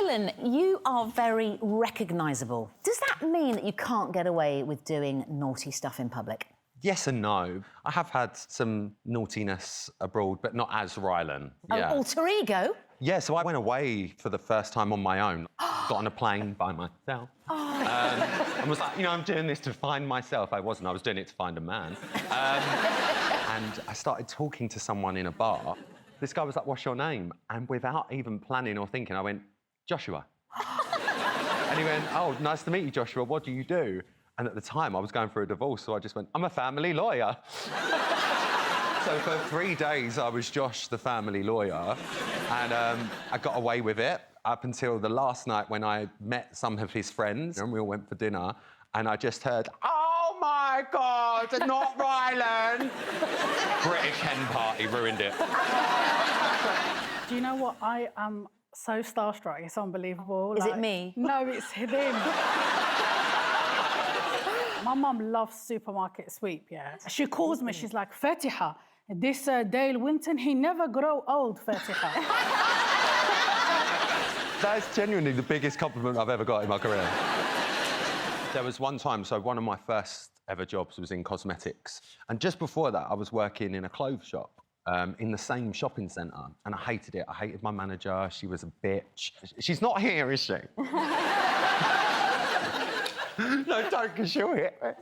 Rylan, you are very recognisable. Does that mean that you can't get away with doing naughty stuff in public? Yes and no. I have had some naughtiness abroad, but not as Rylan. An alter ego? Yeah, so I went away for the first time on my own. Got on a plane by myself. And was like, you know, I'm doing this to find myself. I wasn't, I was doing it to find a man. And I started talking to someone in a bar. This guy was like, what's your name? And without even planning or thinking, I went, Joshua. And he went, oh, nice to meet you, Joshua. What do you do? And at the time, I was going through a divorce, so I just went, I'm a family lawyer. So for 3 days, I was Josh, the family lawyer, and I got away with it up until the last night when I met some of his friends, and we all went for dinner, and I just heard, oh my God, not Rylan! British hen party ruined it. Do you know what? I am so starstruck, it's unbelievable. Is it me? No, it's him. My mum loves supermarket sweep, yeah. She calls me, she's like, Fatiha, this Dale Winton, he never grow old, Fatiha. That's genuinely the biggest compliment I've ever got in my career. There was one time, so one of my first ever jobs was in cosmetics. And just before that, I was working in a clothes shop in the same shopping centre. And I hated it. I hated my manager. She was a bitch. She's not here, is she? No, don't, because she'll hit me.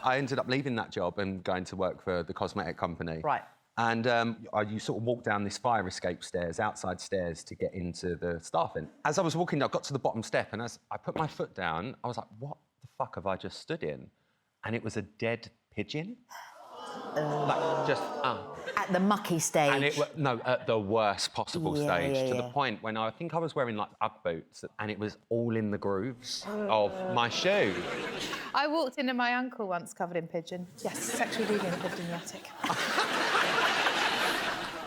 I ended up leaving that job and going to work for the cosmetic company. Right. And you sort of walk down this fire escape stairs, outside stairs, to get into the staffing. As I was walking, I got to the bottom step, and as I put my foot down, I was like, what the fuck have I just stood in? And it was a dead pigeon. Like, just, At the mucky stage? And no, at the worst possible stage, to the point when I think I was wearing, like, Ugg boots, and it was all in the grooves of my shoe. I walked into my uncle once covered in pigeon. Yes, sexually deviant and pigeon in the attic.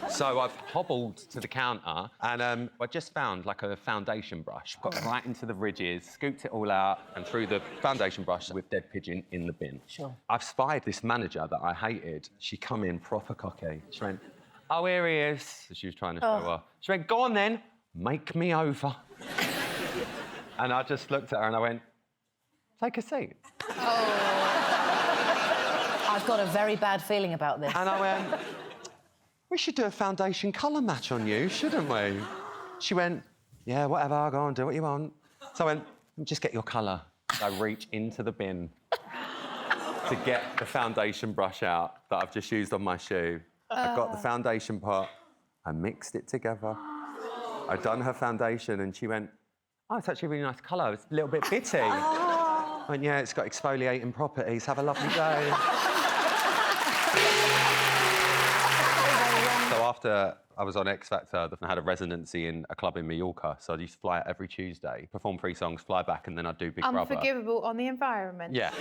So I've hobbled to the counter, and I just found, like, a foundation brush. Got right into the ridges, scooped it all out, and threw the foundation brush with dead pigeon in the bin. Sure. I've spied this manager that I hated. She come in proper cocky. She went, oh, here he is. So she was trying to show her. She went, go on then, make me over. And I just looked at her and I went, take a seat. I've got a very bad feeling about this. And I went, we should do a foundation colour match on you, shouldn't we? She went, yeah, whatever, go on, do what you want. So I went, just get your colour. So I reach into the bin to get the foundation brush out that I've just used on my shoe. I got the foundation pot, I mixed it together. I'd done her foundation and she went, oh, it's actually a really nice colour, it's a little bit bitty. I went, yeah, it's got exfoliating properties, have a lovely day. So after I was on X Factor, I had a residency in a club in Mallorca, so I used to fly out every Tuesday, perform 3 songs, fly back, and then I'd do Big Brother. Unforgivable on the environment. Yeah.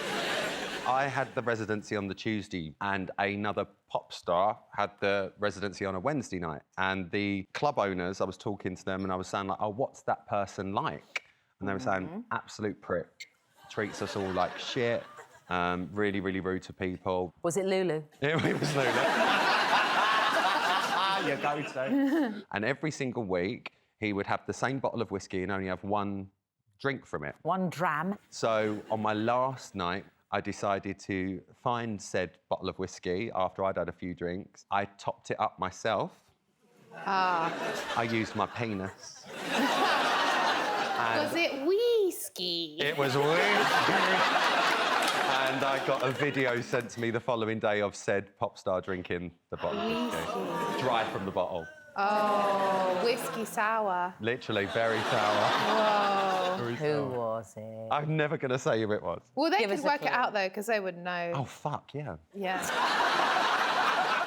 I had the residency on the Tuesday, and another pop star had the residency on a Wednesday night. And the club owners, I was talking to them, and I was saying, like, oh, what's that person like? And they were saying, absolute prick. Treats us all like shit, really, really rude to people. Was it Lulu? It was Lulu. You go to. And every single week, he would have the same bottle of whiskey and only have 1 drink from it. 1 dram. So on my last night, I decided to find said bottle of whiskey after I'd had a few drinks. I topped it up myself. I used my penis. Was it whiskey? It was whiskey. And I got a video sent to me the following day of said pop star drinking the bottle of whiskey. Dry from the bottle. Oh, whiskey sour. Literally, very sour. Whoa. Who was it? I'm never going to say who it was. Well, they Give could us a work it clue. out, though, because they would know. Oh, fuck, yeah. Yeah.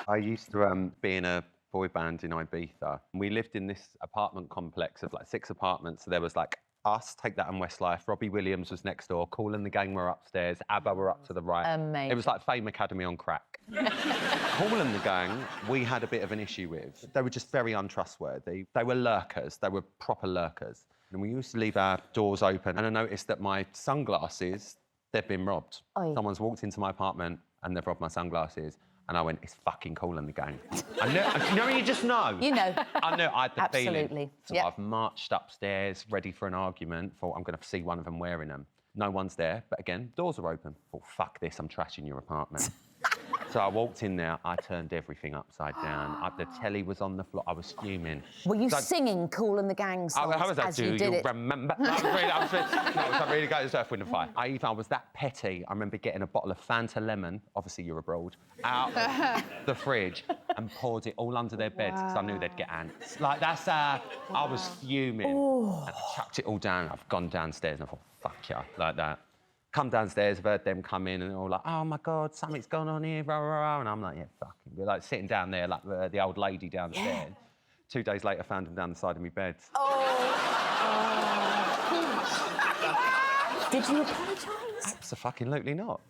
I used to be in a boy band in Ibiza. We lived in this apartment complex of, like, 6 apartments. So there was, like, us, Take That and Westlife. Robbie Williams was next door. Kool and the Gang were upstairs. ABBA were up to the right. Amazing. It was like Fame Academy on crack. Kool and the Gang, we had a bit of an issue with. They were just very untrustworthy. They were lurkers. They were proper lurkers. And we used to leave our doors open, and I noticed that my sunglasses, they'd been robbed. Oi. Someone's walked into my apartment and they've robbed my sunglasses. And I went, it's fucking Kool and the Gang. I knew, you know when you just know? You know. I knew, I had the feeling. Absolutely. So Yep. I've marched upstairs, ready for an argument, thought I'm going to see one of them wearing them. No one's there, but again, doors are open. Thought, fuck this, I'm trashing your apartment. So I walked in there, I turned everything upside down. The telly was on the floor, I was fuming. Were you So- singing Kool and the Gang songs How was that? as Do you did it? remember? No, I was really going to Earth, Wind and Fire. I was that petty. I remember getting a bottle of Fanta Lemon, obviously you're abroad, out of the fridge and poured it all under their beds because I knew they'd get ants. Like, that's I was fuming. And I chucked it all down. I've gone downstairs and I thought, fuck yeah, like that. Come downstairs, I've heard them come in and they're all like, oh my God, something's gone on here, rah, rah, rah. And I'm like, yeah, fucking. We're like sitting down there, like the old lady downstairs. Yeah. 2 days later, found him down the side of my bed. Did you apologise? Absolutely not.